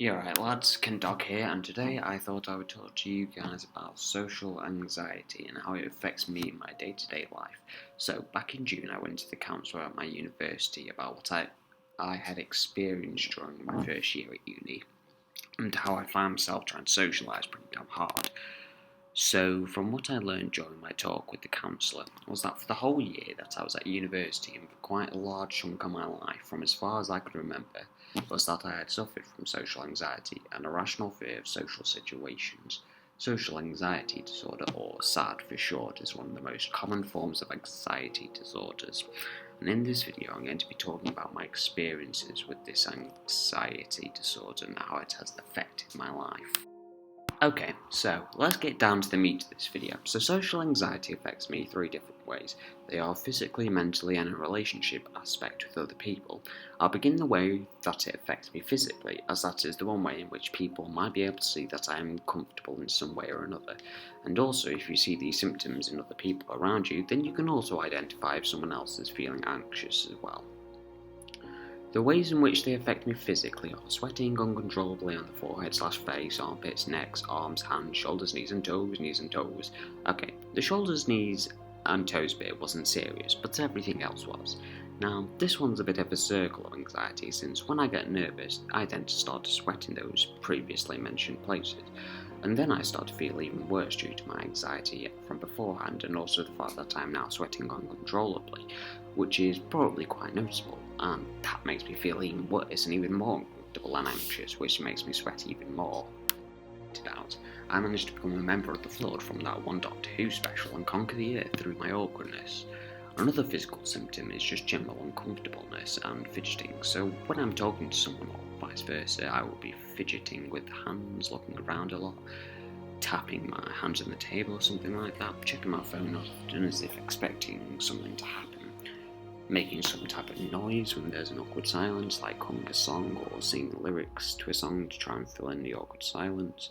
Yeah, right, lads, Ken Dog here, and today I thought I would talk to you guys about social anxiety and how it affects me in my day-to-day life. So, back in June, I went to the counsellor at my university about what I had experienced during my first year at uni and how I found myself trying to socialise pretty damn hard. So, from what I learned during my talk with the counsellor, was that for the whole year that I was at university and for quite a large chunk of my life, from as far as I could remember, was that I had suffered from social anxiety and irrational fear of social situations. Social anxiety disorder, or SAD for short, is one of the most common forms of anxiety disorders. And in this video, I'm going to be talking about my experiences with this anxiety disorder and how it has affected my life. Okay, so let's get down to the meat of this video. So social anxiety affects me three different ways. They are physically, mentally, and a relationship aspect with other people. I'll begin the way that it affects me physically, as that is the one way in which people might be able to see that I am comfortable in some way or another. And also, if you see these symptoms in other people around you, then you can also identify if someone else is feeling anxious as well. The ways in which they affect me physically are sweating uncontrollably on the forehead/face, armpits, necks, arms, hands, shoulders, knees and toes. Okay, the shoulders, knees and toes bit wasn't serious, but everything else was. Now, this one's a bit of a circle of anxiety, since when I get nervous, I tend to start to sweat in those previously mentioned places. And then I start to feel even worse due to my anxiety from beforehand, and also the fact that I am now sweating uncontrollably, which is probably quite noticeable, and that makes me feel even worse and even more uncomfortable and anxious, which makes me sweat even more. Out, I managed to become a member of the Flood from that one Doctor Who special and conquer the Earth through my awkwardness. Another physical symptom is just general uncomfortableness and fidgeting, so when I'm talking to someone or vice versa, I will be fidgeting with hands, looking around a lot, tapping my hands on the table or something like that, checking my phone often as if expecting something to happen, making some type of noise when there's an awkward silence, like humming a song or singing lyrics to a song to try and fill in the awkward silence.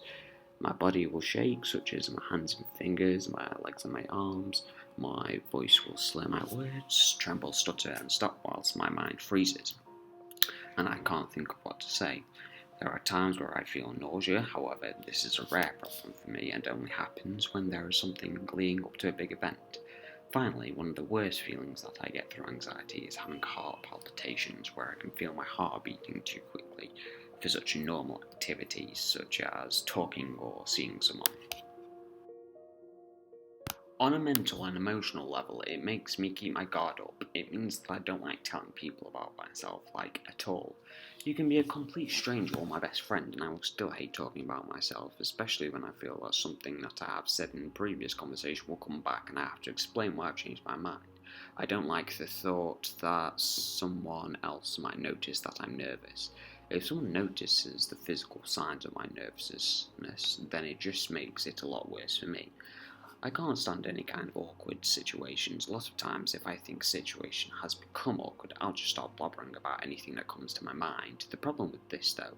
My body will shake, such as my hands and fingers, my legs and my arms. My voice will slur my words, tremble, stutter, and stop whilst my mind freezes, and I can't think of what to say. There are times where I feel nausea, however, this is a rare problem for me and only happens when there is something leading up to a big event. Finally, one of the worst feelings that I get through anxiety is having heart palpitations, where I can feel my heart beating too quickly for such normal activities such as talking or seeing someone. On a mental and emotional level, it makes me keep my guard up. It means that I don't like telling people about myself, like, at all. You can be a complete stranger or my best friend, and I will still hate talking about myself, especially when I feel that something that I have said in a previous conversation will come back and I have to explain why I've changed my mind. I don't like the thought that someone else might notice that I'm nervous. If someone notices the physical signs of my nervousness, then it just makes it a lot worse for me. I can't stand any kind of awkward situations. A lot of times, if I think a situation has become awkward, I'll just start blabbering about anything that comes to my mind. The problem with this, though,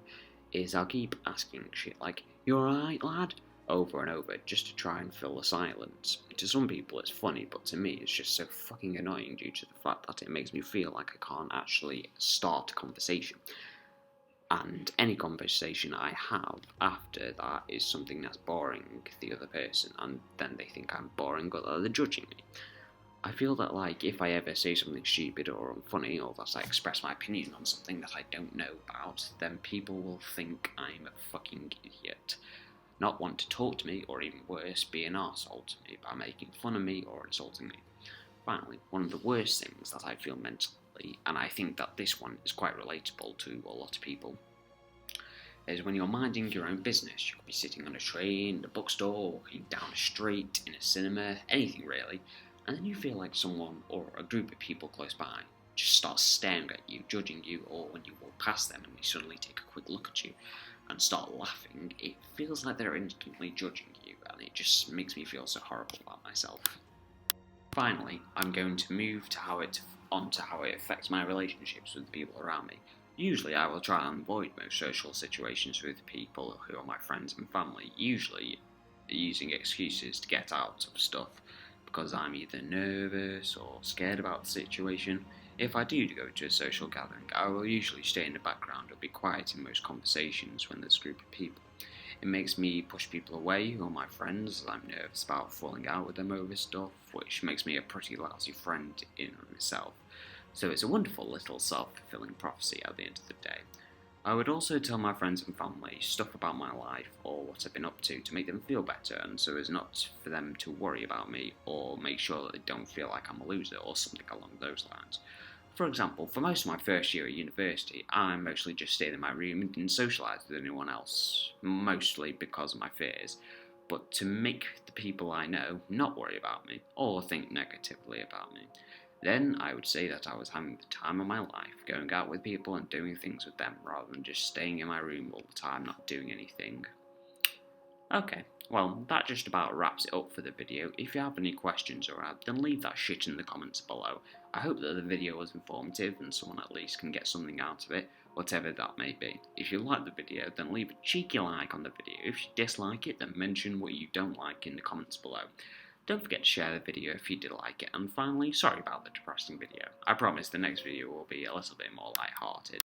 is I'll keep asking shit like, "You alright, lad?" over and over, just to try and fill the silence. To some people it's funny, but to me it's just so fucking annoying due to the fact that it makes me feel like I can't actually start a conversation. And any conversation I have after that is something that's boring the other person, and then they think I'm boring or they're judging me. I feel that, like, if I ever say something stupid or unfunny, or that I express my opinion on something that I don't know about, then people will think I'm a fucking idiot. Not want to talk to me, or even worse, be an arsehole to me by making fun of me or insulting me. Finally, one of the worst things that I feel mentally, and I think that this one is quite relatable to a lot of people, is when you're minding your own business. You could be sitting on a train, a bookstore, walking down a street, in a cinema, anything really, and then you feel like someone or a group of people close by just starts staring at you, judging you, or when you walk past them and they suddenly take a quick look at you and start laughing, it feels like they're instantly judging you, and it just makes me feel so horrible about myself. Finally, I'm going to move on to how it affects my relationships with the people around me. Usually I will try and avoid most social situations with people who are my friends and family, usually using excuses to get out of stuff because I'm either nervous or scared about the situation. If I do go to a social gathering, I will usually stay in the background or be quiet in most conversations when there's a group of people. It makes me push people away who are my friends, as I'm nervous about falling out with them over stuff, which makes me a pretty lousy friend in myself. So it's a wonderful little self-fulfilling prophecy at the end of the day. I would also tell my friends and family stuff about my life or what I've been up to make them feel better, and so as not for them to worry about me or make sure that they don't feel like I'm a loser or something along those lines. For example, for most of my first year at university, I mostly just stayed in my room and didn't socialise with anyone else, mostly because of my fears. But to make the people I know not worry about me or think negatively about me, then I would say that I was having the time of my life, going out with people and doing things with them rather than just staying in my room all the time not doing anything. Okay, well, that just about wraps it up for the video. If you have any questions or add, then leave that shit in the comments below. I hope that the video was informative and someone at least can get something out of it, whatever that may be. If you like the video, then leave a cheeky like on the video. If you dislike it, then mention what you don't like in the comments below. Don't forget to share the video if you did like it, and finally, sorry about the depressing video. I promise the next video will be a little bit more lighthearted.